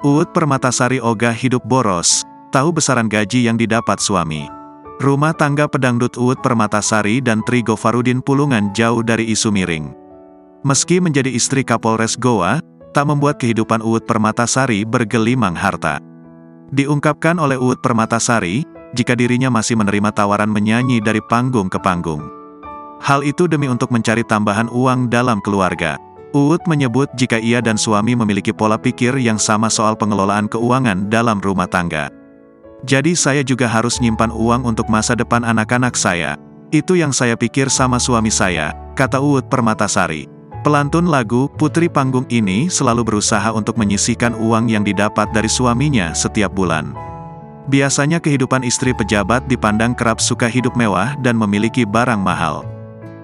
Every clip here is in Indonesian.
Uut Permatasari ogah hidup boros, tahu besaran gaji yang didapat suami. Rumah tangga pedangdut Uut Permatasari dan Tri Gofarudin Pulungan jauh dari isu miring. Meski menjadi istri Kapolres Goa, tak membuat kehidupan Uut Permatasari bergelimang harta. Diungkapkan oleh Uut Permatasari, jika dirinya masih menerima tawaran menyanyi dari panggung ke panggung. Hal itu demi untuk mencari tambahan uang dalam keluarga. Uut menyebut jika ia dan suami memiliki pola pikir yang sama soal pengelolaan keuangan dalam rumah tangga. Jadi saya juga harus nyimpan uang untuk masa depan anak-anak saya. Itu yang saya pikir sama suami saya, kata Uut Permatasari. Pelantun lagu Putri Panggung ini selalu berusaha untuk menyisihkan uang yang didapat dari suaminya setiap bulan. Biasanya kehidupan istri pejabat dipandang kerap suka hidup mewah dan memiliki barang mahal.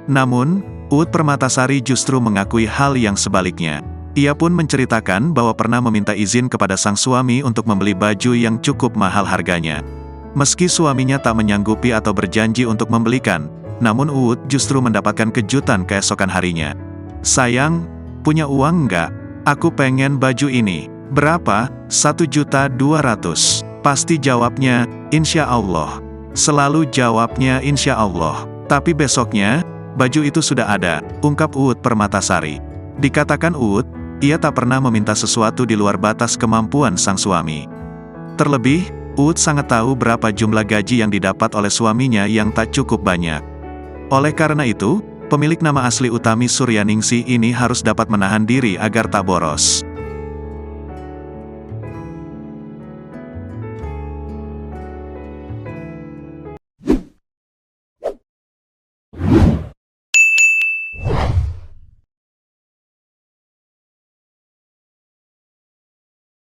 Namun, Uut Permatasari justru mengakui hal yang sebaliknya. Ia pun menceritakan bahwa pernah meminta izin kepada sang suami untuk membeli baju yang cukup mahal harganya. Meski suaminya tak menyanggupi atau berjanji untuk membelikan, namun Uut justru mendapatkan kejutan keesokan harinya. "Sayang, punya uang nggak? Aku pengen baju ini." "Berapa?" "1.200.000. Pasti jawabnya, "Insya Allah." Selalu jawabnya insya Allah. Tapi besoknya, baju itu sudah ada, ungkap Uut Permatasari. Dikatakan Uut, ia tak pernah meminta sesuatu di luar batas kemampuan sang suami. Terlebih, Uut sangat tahu berapa jumlah gaji yang didapat oleh suaminya yang tak cukup banyak. Oleh karena itu, pemilik nama asli Utami Suryaningsih ini harus dapat menahan diri agar tak boros.